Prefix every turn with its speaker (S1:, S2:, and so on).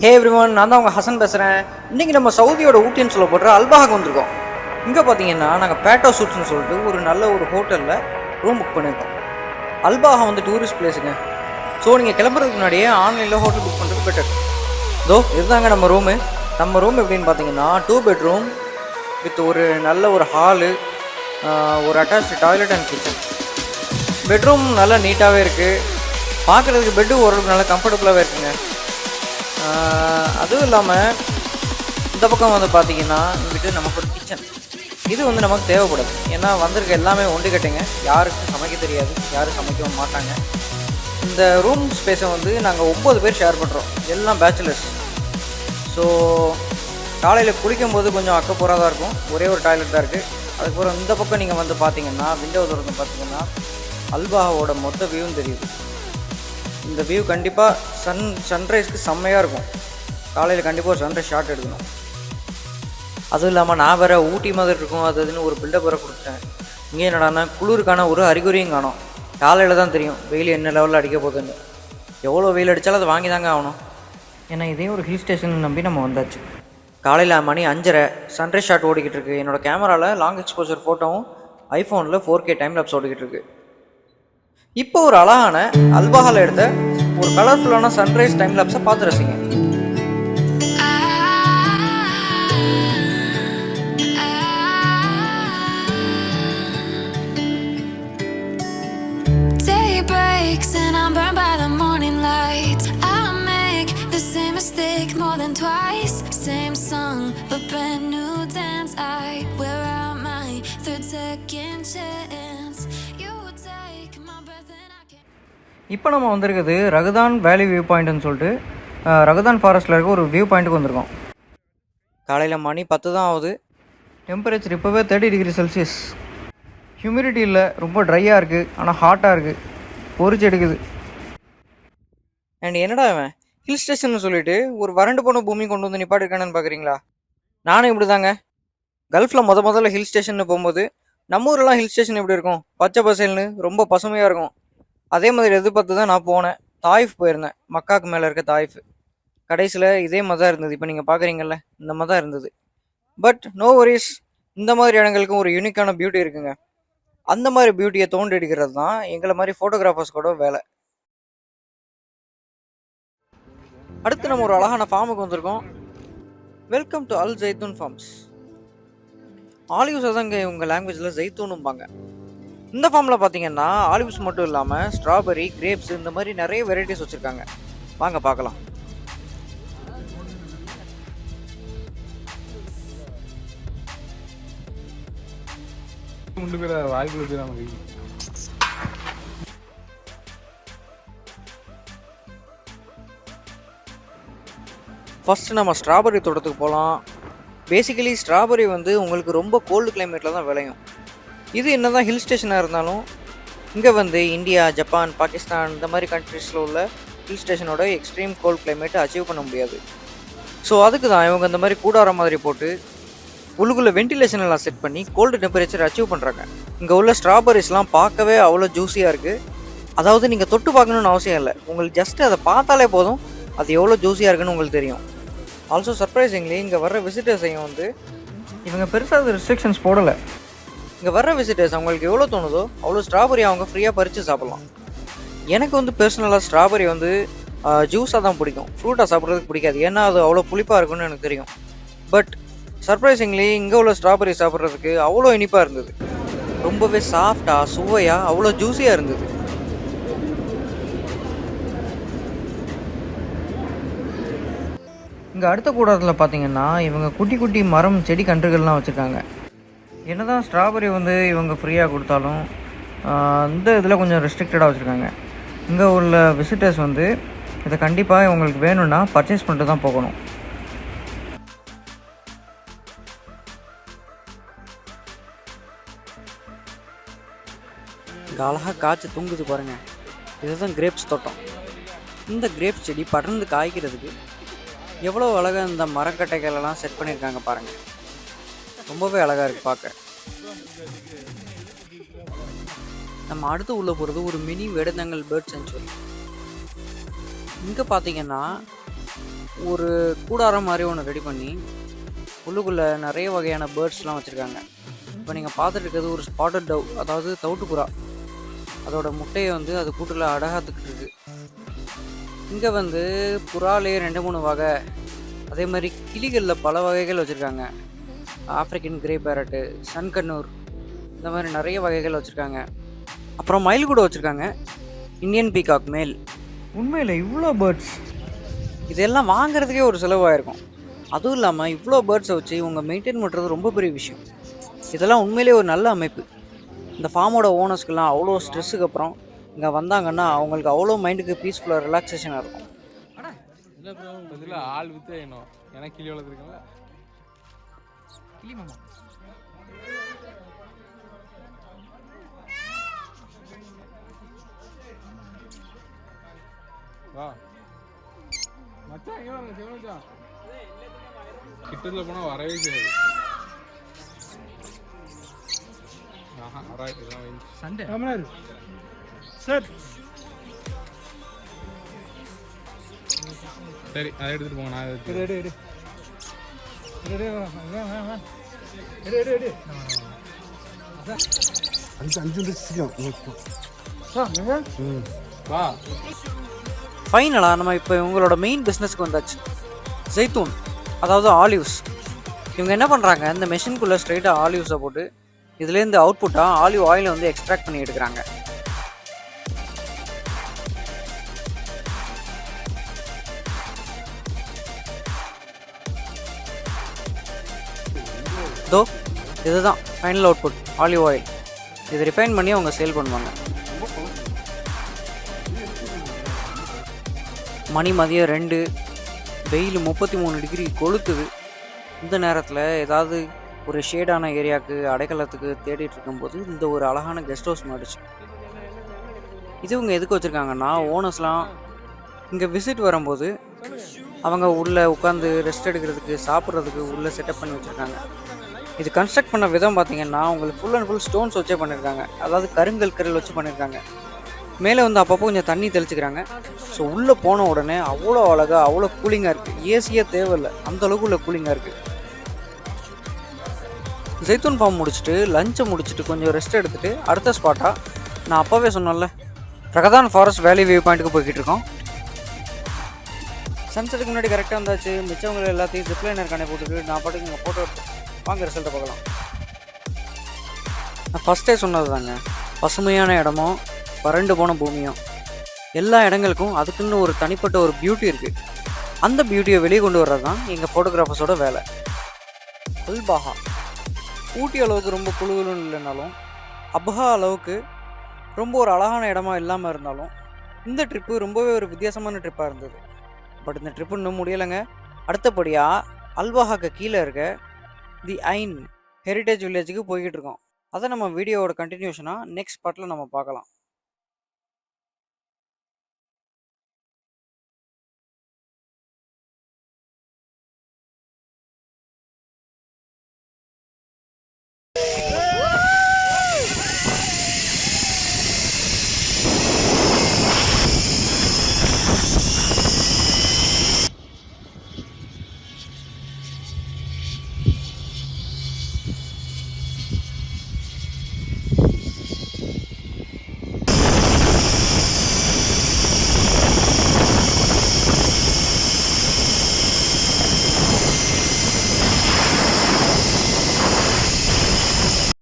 S1: ஹே everyone, நான் தான் உங்கள் ஹசன் பேசுகிறேன். இன்றைக்கி நம்ம சவுதியோட ஊட்டின்னு சொல்லப்படுற அல்பாஹாக்கு வந்திருக்கோம். இங்கே பார்த்தீங்கன்னா நாங்கள் பேட்டோ சூட்ஸ்னு சொல்லிட்டு ஒரு நல்ல ஒரு ஹோட்டலில் ரூம் புக் பண்ணியிருக்கோம். அல்பாஹா வந்து டூரிஸ்ட் பிளேஸுங்க. ஸோ நீங்கள் கிளம்புறதுக்கு முன்னாடியே ஆன்லைனில் ஹோட்டல் புக் பண்ணுறது பெட்டர். இதுதாங்க நம்ம ரூம் எப்படின்னு பார்த்தீங்கன்னா 2 பெட்ரூம் வித் ஒரு நல்ல ஒரு ஹாலு, ஒரு attach toilet and kitchen. Bedroom நல்லா நீட்டாகவே இருக்குது. பார்க்குறதுக்கு பெட்டு ஓரளவுக்கு நல்லா கம்ஃபர்டபுளாகவே இருக்குங்க. அதுவும் இல்லாமல் இந்த பக்கம் வந்து பார்த்திங்கன்னா இங்கிட்டு நமக்கு ஒரு கிச்சன் இது வந்து நமக்கு தேவைப்படுது. ஏன்னா வந்திருக்க எல்லாமே ஒன்று கட்டுங்க, யாருக்கும் சமைக்க தெரியாது, யாரும் சமைக்கவும் மாட்டாங்க. இந்த ரூம் ஸ்பேஸை வந்து நாங்கள் 9 பேர் ஷேர் பண்ணுறோம், எல்லாம் பேச்சுலர்ஸ். ஸோ காலையில் குளிக்கும்போது கொஞ்சம் அக்கப்போராக தான் இருக்கும், ஒரே ஒரு டாய்லெட் தான் இருக்குது. அதுக்கப்புறம் இந்த பக்கம் நீங்கள் வந்து பார்த்தீங்கன்னா விண்டோ திறந்து பார்த்தீங்கன்னா அல்பாஹாவோட மொத்த வியூவும் தெரியுது. இந்த வியூ கண்டிப்பாக சன்ரைஸ்க்கு செம்மையாக இருக்கும். காலையில் கண்டிப்பாக ஒரு சன்ரைஸ் ஷாட் எடுக்கணும். அதுவும் இல்லாமல் நான் வேறு ஊட்டி மாதிரி இருக்கும் அது அதுன்னு ஒரு பில்டப் வேறு கொடுத்தேன். இங்கே என்னடானா குளிருக்கான ஒரு அறிகுறியும் காணும். காலையில் தான் தெரியும் வெயில் என்ன லெவலில் அடிக்க போகுதுன்னு. எவ்வளோ வெயில் அடித்தாலும் அதை வாங்கி தாங்க ஆகணும். ஏன்னா இதே ஒரு ஹில் ஸ்டேஷன் நம்பி நம்ம வந்தாச்சு. காலையில் மணி 5:30 சன்ரைஸ் ஷாட் ஓடிக்கிட்டு இருக்குது. என்னோடய கேமராவில் லாங் எக்ஸ்போசர் ஃபோட்டோவும் ஐஃபோனில் 4K டைம் லேப்ஸ் ஓடிக்கிட்டு இருக்குது. இப்போ ஒரு அழகான அல்பாஹால எடுத்த ஒரு கலர்ஃபுல்லான சன்ரைஸ் டைம் லேப்ஸை பார்த்து ரசிங்க. இப்போ நம்ம வந்திருக்குது ரகதான் வேலி வியூ பாயிண்ட்னு சொல்லிட்டு ரகதான் ஃபாரஸ்ட்டில் இருக்க ஒரு வியூ பாயிண்ட்டுக்கு வந்திருக்கோம். காலையில் மணி 10 தான் ஆகுது. டெம்பரேச்சர் இப்போவே 30 டிகிரி செல்சியஸ். ஹியூமிடிட்டி இல்லை, ரொம்ப ட்ரையாக இருக்குது, ஆனால் ஹாட்டாக இருக்குது, பொறிச்சு எடுக்குது. அண்ட் என்னடா அவன் ஹில் ஸ்டேஷன் சொல்லிட்டு ஒரு வறண்டு போன பூமி கொண்டு வந்து நிப்பாட்டிருக்கானு பார்க்குறீங்களா? நானும் இப்படி தாங்க. கல்ஃபில் முதல்ல ஹில் ஸ்டேஷன் போகும்போது நம்ம ஊரெலாம் ஹில் ஸ்டேஷன் எப்படி இருக்கும், பச்சை பசேல்னு ரொம்ப பசுமையாக இருக்கும். அதே மாதிரி எதிர்பார்த்து தான் நான் போனேன். தாயிஃப் போயிருந்தேன், மக்காவுக்கு மேலே இருக்க தாயிஃப். கடைசியில் இதே மாதிரி தான் இருந்தது. இப்போ நீங்கள் பார்க்குறீங்கல்ல, இந்த மாதிரி தான் இருந்தது. பட் நோ வரிஸ், இந்த மாதிரி இடங்களுக்கும் ஒரு யூனிக்கான பியூட்டி இருக்குங்க. அந்த மாதிரி பியூட்டியை தோண்டி எடுக்கிறது தான் எங்களை மாதிரி ஃபோட்டோகிராஃபர்ஸ்கோட வேலை. அடுத்து நம்ம ஒரு அழகான ஃபார்முக்கு வந்திருக்கோம். Welcome to Al Zaitoon farms. ஆலிவ்ஸை தான் இங்கே உங்கள் லாங்குவேஜில் ஜெய்தூனும்பாங்க. இந்த ஃபார்மில் பார்த்தீங்கன்னா ஆலிவ்ஸ் மட்டும் இல்லாமல் ஸ்ட்ராபெரி, கிரேப்ஸ் இந்த மாதிரி நிறைய வெரைட்டிஸ் வச்சுருக்காங்க. வாங்க பார்க்கலாம். ஃபஸ்ட்டு நம்ம ஸ்ட்ராபெரி தோட்டத்துக்கு போகலாம். பேசிக்கலி ஸ்ட்ராபெரி வந்து உங்களுக்கு ரொம்ப கோல்டு கிளைமேட்டில் தான் விளையும். இது என்ன தான் ஹில் ஸ்டேஷனாக இருந்தாலும் இங்கே வந்து இந்தியா, ஜப்பான், பாகிஸ்தான் இந்த மாதிரி கண்ட்ரீஸில் உள்ள ஹில் ஸ்டேஷனோட எக்ஸ்ட்ரீம் கோல்ட் கிளைமேட்டை அச்சீவ் பண்ண முடியாது. ஸோ அதுக்கு தான் இவங்க இந்த மாதிரி கூடாரம் மாதிரி போட்டு உள்ளுக்குள்ளே வென்டிலேஷன் எல்லாம் செட் பண்ணி கோல்டு டெம்பரேச்சர் அச்சீவ் பண்ணுறாங்க. இங்கே உள்ள ஸ்ட்ராபெரிஸ்லாம் பார்க்கவே அவ்வளோ ஜூஸியாக இருக்குது. அதாவது நீங்கள் தொட்டு பார்க்கணுன்னு அவசியம் இல்லை, உங்களுக்கு ஜஸ்ட்டு அதை பார்த்தாலே போதும் அது எவ்வளோ ஜூஸியாக இருக்குன்னு உங்களுக்கு தெரியும். ஆல்சோ சர்ப்ரைசிங்லி இங்கே வர்ற விசிட்டர்ஸையும் வந்து இவங்க பெருசாக ரெஸ்ட்ரிக்ஷன்ஸ் போடலை. இங்கே வர்ற விசிட்டர்ஸ் அவங்களுக்கு எவ்வளோ தோணுதோ அவ்வளோ ஸ்ட்ராபெரி அவங்க ஃப்ரீயாக பறித்து சாப்பிட்லாம். எனக்கு வந்து பர்சனலாக ஸ்ட்ராபெரி வந்து ஜூஸாக தான் பிடிக்கும், ஃப்ரூட்டாக சாப்பிட்றதுக்கு பிடிக்காது. ஏன்னா அது அவ்வளோ புளிப்பாக இருக்குன்னு எனக்கு தெரியும். பட் சர்ப்ரைசிங்லி இங்கே உள்ள ஸ்ட்ராபெரி சாப்பிட்றதுக்கு அவ்வளோ இனிப்பாக இருந்தது. ரொம்பவே சாஃப்டாக, சுவையாக, அவ்வளோ ஜூஸியாக இருந்தது. இங்கே அடுத்த கூடாரத்தில் பார்த்தீங்கன்னா இவங்க குட்டி குட்டி மரம், செடி, கன்றுகள்லாம் வச்சுருக்காங்க. என்னதான் ஸ்ட்ராபெரி வந்து இவங்க ஃப்ரீயாக கொடுத்தாலும் இந்த இதில் கொஞ்சம் ரெஸ்ட்ரிக்டடாக வச்சுருக்காங்க. இங்கே உள்ள விசிட்டர்ஸ் வந்து இதை கண்டிப்பாக இவங்களுக்கு வேணும்னா பர்ச்சேஸ் பண்ணிட்டு தான் போகணும். இங்கே அழகாக காய்ச்சி தூங்குது பாருங்கள். இதுதான் கிரேப்ஸ் தோட்டம். இந்த கிரேப்ஸ் செடி படர்ந்து காய்க்கிறதுக்கு எவ்வளோ அழகாக இந்த மரக்கட்டைகளெல்லாம் செட் பண்ணியிருக்காங்க பாருங்கள். ரொம்பவே அழகாக இருக்குது பார்க்க. நம்ம அடுத்து உள்ள போகிறது ஒரு மினி வேடந்தாங்கல் பேர்ட் சென்ச்சுரி. இங்கே பார்த்தீங்கன்னா ஒரு கூடாரம் மாதிரி ஒன்று ரெடி பண்ணி உள்ளுக்குள்ளே நிறைய வகையான பேர்ட்ஸ்லாம் வச்சுருக்காங்க. இப்போ நீங்கள் பார்த்துட்டு இருக்கிறது ஒரு ஸ்பாட்டட் டவ், அதாவது தவிட்டுப்புறா. அதோட முட்டையை வந்து அது கூட்டில் அடகாத்துக்கிட்டு இருக்கு. இங்கே வந்து புறாலே 2-3 வகை, அதே மாதிரி கிளிகளில் பல வகைகள் வச்சுருக்காங்க. ஆஃப்ரிக்கன் கிரே பேரட்டு, சன்கண்ணூர், இந்த மாதிரி நிறைய வகைகள் வச்சுருக்காங்க. அப்புறம் மயில் கூட வச்சுருக்காங்க, இந்தியன் பீகாக் மேல். உண்மையில் இவ்வளோ பேர்ட்ஸ் இதெல்லாம் வாங்குறதுக்கே ஒரு செலவாயிருக்கும். அதுவும் இல்லாமல் இவ்வளோ பேர்ட்ஸை வச்சு இவங்க மெயின்டைன் பண்ணுறது ரொம்ப பெரிய விஷயம். இதெல்லாம் உண்மையிலே ஒரு நல்ல அமைப்பு. இந்த ஃபார்மோட ஓனர்ஸ்க்கெல்லாம் அவ்வளோ ஸ்ட்ரெஸ்ஸுக்கு அப்புறம் இங்கே வந்தாங்கன்னா அவங்களுக்கு அவ்வளோ மைண்டுக்கு பீஸ்ஃபுல்லாக ரிலாக்ஸேஷனாக இருக்கும்.
S2: ஆள் வித்து எனக்கு கிளி வளர்த்துருக்கல கிளி மாமா. வா மச்சான் எங்க வாங்க ஜெவனச்சா கிட்டத்துல போனா வரவே செய்யாது. ஆஹா ரைட் இதெல்லாம் சண்டே கமலர் சார். சரி அதை எடுத்துட்டு போங்க. நான் எடு எடு எடு எடு எடு எடு எடு வா.
S1: ஃபைனலாக நம்ம இப்போ இவங்களோட மெயின் பிஸ்னஸ்க்கு வந்தாச்சு, ஜெய்தூன், அதாவது ஆலிவ்ஸ். இவங்க என்ன பண்ணுறாங்க, இந்த மெஷின்குள்ளே ஸ்ட்ரைட்டாக ஆலிவ்ஸை போட்டு இதுலேருந்து அவுட்புட்டாக ஆலிவ் ஆயிலை வந்து எக்ஸ்ட்ராக்ட் பண்ணி எடுக்கிறாங்க. தோ இதுதான் ஃபைனல் அவுட்புட், ஆலிவ் ஆயில். இதை ரிஃபைன் பண்ணி அவங்க சேல் பண்ணுவாங்க. மணி மதியம் 2, வெயில் 33 டிகிரி கொளுத்துது. இந்த நேரத்தில் ஏதாவது ஒரு ஷேடான ஏரியாவுக்கு அடைக்கலத்துக்கு தேடிட்டு இருக்கும்போது இந்த ஒரு அழகான கெஸ்ட் ஹவுஸ் மாறிடுச்சு. இது இவங்க எதுக்கு வச்சுருக்காங்கன்னா, ஓனர்ஸ்லாம் இங்கே விசிட் வரும்போது அவங்க உள்ளே உட்காந்து ரெஸ்ட் எடுக்கிறதுக்கு, சாப்பிட்றதுக்கு உள்ளே செட்டப் பண்ணி வச்சுருக்காங்க. இது கன்ஸ்ட்ரக்ட் பண்ண விதம் பார்த்திங்கன்னா உங்களுக்கு ஃபுல் அண்ட் ஃபுல் ஸ்டோன்ஸ் வச்சே பண்ணியிருக்காங்க, அதாவது கருங்கல் வச்சு பண்ணியிருக்காங்க. மேலே வந்து அப்பப்போ கொஞ்சம் தண்ணி தெளிச்சுக்கிறாங்க. ஸோ உள்ளே போன உடனே அவ்வளோ அழகாக, அவ்வளோ கூலிங்காக இருக்குது. ஏசியே தேவையில்லை, அந்தளவுக்கு உள்ள கூலிங்காக இருக்குது. ஜெய்தூன் ஃபார்ம் முடிச்சுட்டு லஞ்சை முடிச்சுட்டு கொஞ்சம் ரெஸ்ட் எடுத்துகிட்டு அடுத்த ஸ்பாட்டாக நான் அப்போவே சொன்னேன்ல, ரகதான் ஃபாரஸ்ட் வேலி வியூ பாயிண்ட்டுக்கு போய்கிட்டு இருக்கோம். சன்செட்டுக்கு முன்னாடி கரெக்டாக இருந்தாச்சு. மிச்சவங்களை எல்லாத்தையும் ஜிப்லைனர் கண்ணை போட்டுட்டு நான் பாட்டுக்கு இங்கே ஃபோட்டோ எடுத்து வாங்க ரிசல்ட்டை பார்க்கலாம். நான் ஃபஸ்ட்டே சொன்னது தாங்க, பசுமையான இடமும் வறண்டு போன பூமியும், எல்லா இடங்களுக்கும் அதுக்குன்னு ஒரு தனிப்பட்ட ஒரு பியூட்டி இருக்குது. அந்த பியூட்டியை வெளியே கொண்டு வர்றது தான் எங்கள் ஃபோட்டோகிராஃபர்ஸோட வேலை. பாஹா ஊட்டி அளவுக்கு ரொம்ப குழுகுலுன்னு இல்லைனாலும், அபஹா அளவுக்கு ரொம்ப ஒரு அழகான இடமா இல்லாமல் இருந்தாலும், இந்த ட்ரிப்பு ரொம்பவே ஒரு வித்தியாசமான ட்ரிப்பாக இருந்தது. பட் இந்த ட்ரிப்பு இன்னும் முடியலைங்க. அடுத்தபடியாக அல்பாஹாக்கு கீழே இருக்க தி ஐன் ஹெரிட்டேஜ் வில்லேஜுக்கு போய்கிட்டு இருக்கோம். அதை நம்ம வீடியோவோட கண்டினியூஷனாக நெக்ஸ்ட் பார்ட்டில் நம்ம பார்க்கலாம்.